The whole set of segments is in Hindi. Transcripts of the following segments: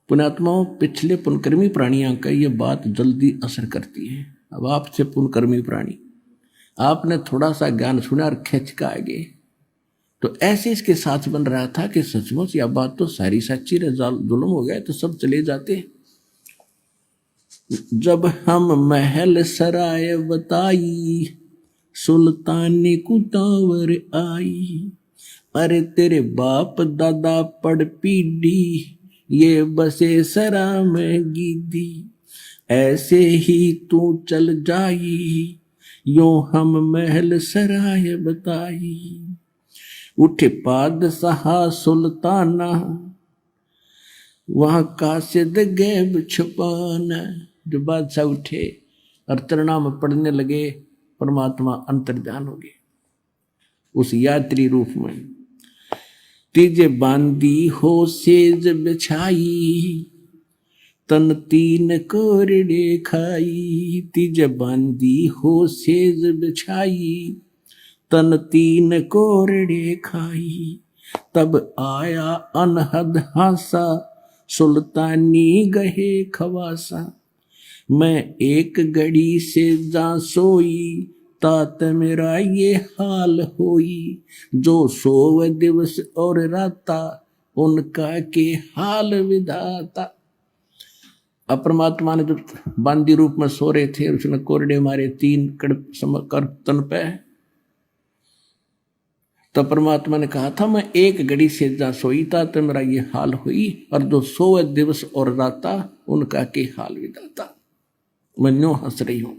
पुण्यात्माओं, पिछले पुनकर्मी प्राणियों का ये बात जल्दी असर करती है। अब आपसे पुनकर्मी प्राणी, आपने थोड़ा सा ज्ञान सुना और खिंच का आ गए, तो ऐसे इसके साथ बन रहा था कि सचमुच यह बात तो सारी सच्ची रे, जुल्म हो गया तो सब चले जाते। जब हम महल सराय बताई, सुल्तानी कुतावर आई। अरे तेरे बाप दादा पड़ पीढ़ी, ये बसे सरा में गीदी। ऐसे ही तू चल जाई, यो हम महल सराय बताई। उठे पादशाह सुल्ताना, वहां कासिद गैब छुपाना। जो बादशाह उठे और तरनाम पढ़ने लगे, परमात्मा अंतर्ध्यान हो गए उस यात्री रूप में। तीजे बांदी हो सेज बिछाई, तन तीन कोरड़े खाई। तीजे बांदी हो सेज बिछाई, तन तीन कोरड़े खाई। तब आया अनहद हासा, सुल्तानी गहे खवासा। मैं एक घड़ी से जा सोई, तात मेरा ये हाल होई। जो सोव दिवस और राता, उनका के हाल विधाता। अब परमात्मा ने जो बांदी रूप में सो रहे थे, उसने कोरडे मारे 3 कर तन पे, तो परमात्मा ने कहा था मैं एक घड़ी से जा सोई था तो मेरा ये हाल हुई, और जो सोए दिवस और राता, उनका के हाल विधाता। मैं न्यू हंस रही हूं।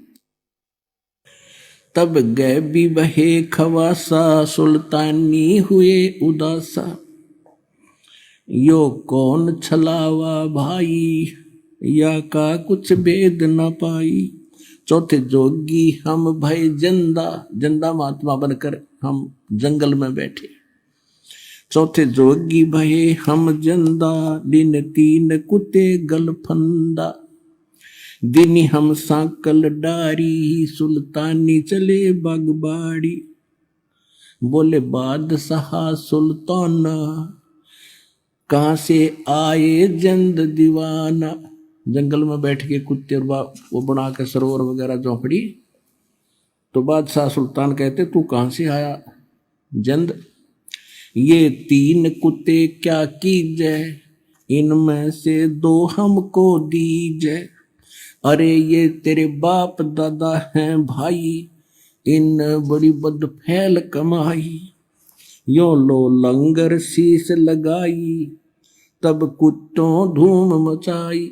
तब गए भी बहे खवासा, सुल्तानी हुए उदासा। यो कौन छलावा भाई, या का कुछ भेद न पाई। चौथे जोगी हम भय जिंदा, जिंदा महात्मा बनकर हम जंगल में बैठे। चौथे जोगी भये हम जिंदा, दिन 3 कुत्ते गलफंदा। दिन हम सांकल डारी, सुल्तानी चले बागबाड़ी। बोले बादशाह सुल्ताना, कहाँ से आए जंद दीवाना। जंगल में बैठ के कुत्ते और वो बना के सरोवर वगैरह झोंपड़ी। तो बादशाह सुल्तान कहते तू कहाँ से आया जंद। ये 3 कुत्ते क्या कीजे, इनमें से 2 हमको दीजे। अरे ये तेरे बाप दादा हैं भाई, इन बड़ी बद फैल कमाई। यो लो लंगर शीश लगाई, तब कुत्तों धूम मचाई।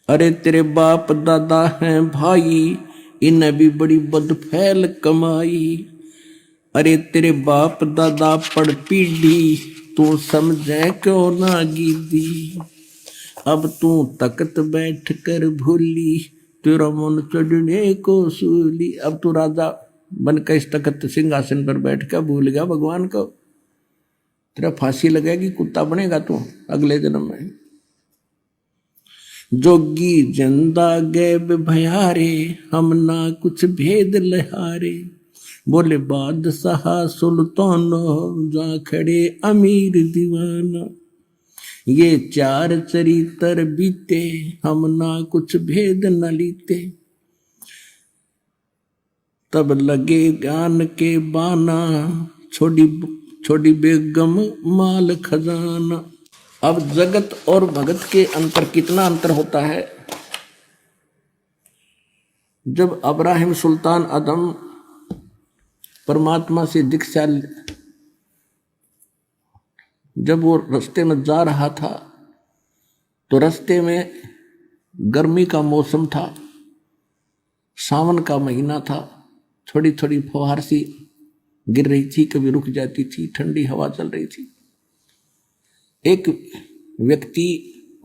अरे तेरे बाप दादा हैं भाई, इन भी बड़ी बद फैल कमाई। अरे तेरे बाप दादा पड़ पीढ़ी, तू समझे क्यों ना गीदी। अब तू तख्त बैठ कर भूली, तेरा मन चढ़ने को सूली। अब तू राजा बनकर इस तख्त सिंहासन पर बैठ कर भूल गया भगवान को। तेरा फांसी लगेगी, कुत्ता बनेगा तू अगले जन्म में। जोगी जिंदा गैब भयारे, हम ना कुछ भेद लहारे। बोले बादशाह सुल्तान, जा खड़े अमीर दीवाना। ये 4 चरित्र बीते, हम ना कुछ भेद न लीते। तब लगे ज्ञान के बाना, छोड़ी बेगम माल खजाना। अब जगत और भगत के अंतर कितना अंतर होता है। जब अब्राहिम सुल्तान आदम परमात्मा से दीक्षा, जब वो रास्ते में जा रहा था तो रास्ते में गर्मी का मौसम था, सावन का महीना था। थोड़ी थोड़ी फुहार सी गिर रही थी, कभी रुक जाती थी, ठंडी हवा चल रही थी। एक व्यक्ति,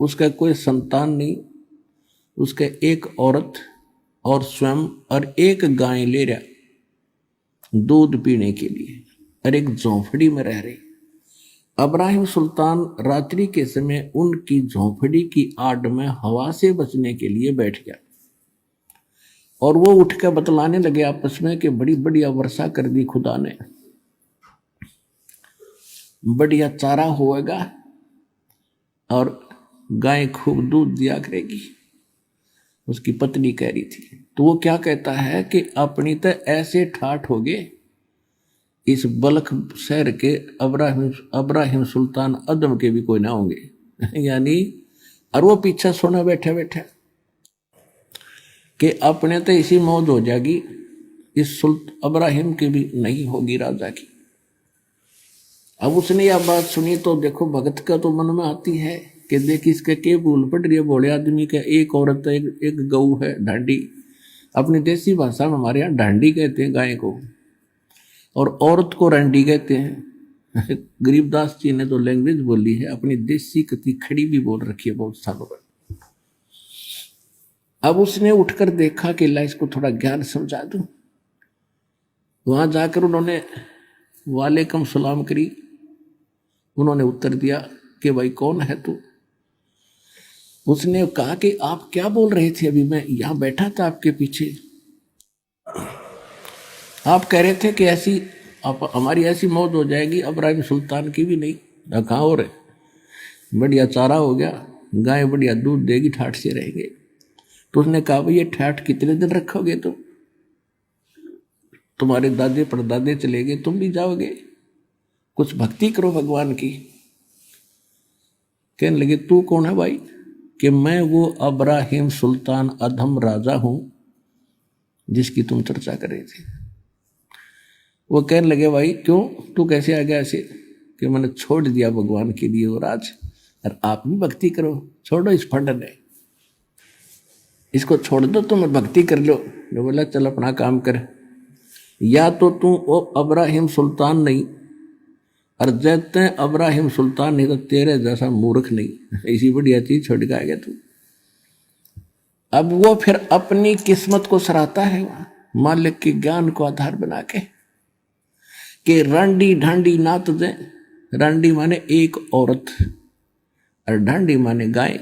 उसका कोई संतान नहीं, उसके एक औरत और स्वयं और एक गाय ले रहा दूध पीने के लिए, और एक झोंपड़ी में रह रही। अब्राहिम सुल्तान रात्रि के समय उनकी झोंपड़ी की आड़ में हवा से बचने के लिए बैठ गया, और वो उठकर बतलाने लगे आपस में कि बड़ी बढ़िया वर्षा कर दी खुदा ने, बढ़िया चारा होएगा और गाय खूब दूध दिया करेगी, उसकी पत्नी कह रही थी। तो वो क्या कहता है कि अपनी तो ऐसे ठाठ हो गए, इस बल्ख शहर के अब्राहिम सुल्तान अदम के भी कोई ना होंगे। यानी और वो पीछे सोना बैठा बैठा कि अपने तो इसी मौज हो जाएगी, इस अब्राहिम की भी नहीं होगी राजा की। अब उसने यह बात सुनी तो देखो भगत का तो मन में आती है कि देख इसके के भूल पड़ रही है भोले आदमी का। एक औरत एक गऊ है ढांडी, अपनी देसी भाषा में हमारे यहाँ ढांडी कहते हैं गाय को, और औरत को रंडी कहते हैं। गरीबदास जी ने तो लैंग्वेज बोली है अपनी देसी कति खड़ी भी बोल रखी है बहुत सालों पर। अब उसने उठकर देखा कि ला इसको थोड़ा ज्ञान समझा दूं। वहां जाकर उन्होंने वालेकुम सलाम करी। उन्होंने उत्तर दिया कि भाई कौन है तू। उसने कहा कि आप क्या बोल रहे थे, अभी मैं यहां बैठा था आपके पीछे, आप कह रहे थे कि ऐसी हमारी ऐसी मौत हो जाएगी, अब्राहिम सुल्तान की भी नहीं। कहाँ हो रहे, बढ़िया चारा हो गया, गाय बढ़िया दूध देगी, ठाठ से रहेंगे। तो उसने कहा भाई ये ठाठ कितने दिन रखोगे तुम, तुम्हारे दादे परदादे चले गए, तुम भी जाओगे, कुछ भक्ति करो भगवान की। कहने लगे तू कौन है भाई, कि मैं वो अब्राहिम सुल्तान अधम राजा हूं जिसकी तुम चर्चा कर रहे थे। वो कहने लगे भाई क्यों, तू कैसे आ गया ऐसे, कि मैंने छोड़ दिया भगवान के लिए वो राज, और आप भी भक्ति करो, छोड़ो इस फंड ने, इसको छोड़ दो, तुम भक्ति कर लो। जो बोला चल अपना काम कर, या तो तू वो अब्राहिम सुल्तान नहीं, और जैते अब्राहिम सुल्तान नहीं तो तेरे जैसा मूर्ख नहीं, इसी बढ़िया चीज छोड़ के आ गया तू। अब वो फिर अपनी किस्मत को सराहता है मालिक के ज्ञान को आधार बना के, कि रांडी ढांडी नात दे, रांडी माने एक औरत और ढांडी माने गाय।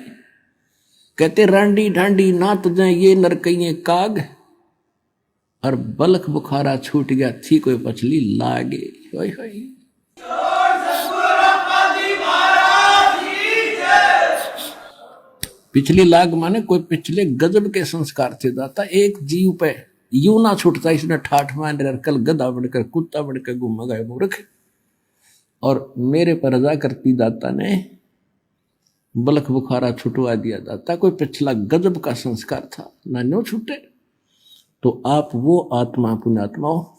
कहते रांडी ढांडी नात दे ये नरकइये काग, और बलख बुखारा छूट गया थी कोई पछली लागे। होय होय पिछली लाग माने कोई पिछले गजब के संस्कार थे दाता, एक जीव पे यूं ना छूटता, इसने ठाठ मान कर कल गधा बनकर कुत्ता बनकर घूम गए मूर्ख। और मेरे पर रजा करती दाता ने बलख बुखारा छुटवा दिया दाता, कोई पिछला गजब का संस्कार था ना न्यों छूटे। तो आप वो आत्मा पुण्यात्मा हो,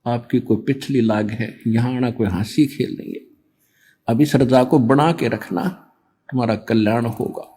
आपकी कोई पिछली लाग है, यहां आना कोई हंसी खेल नहीं है। अब इस रजा को बना के रखना, तुम्हारा कल्याण होगा।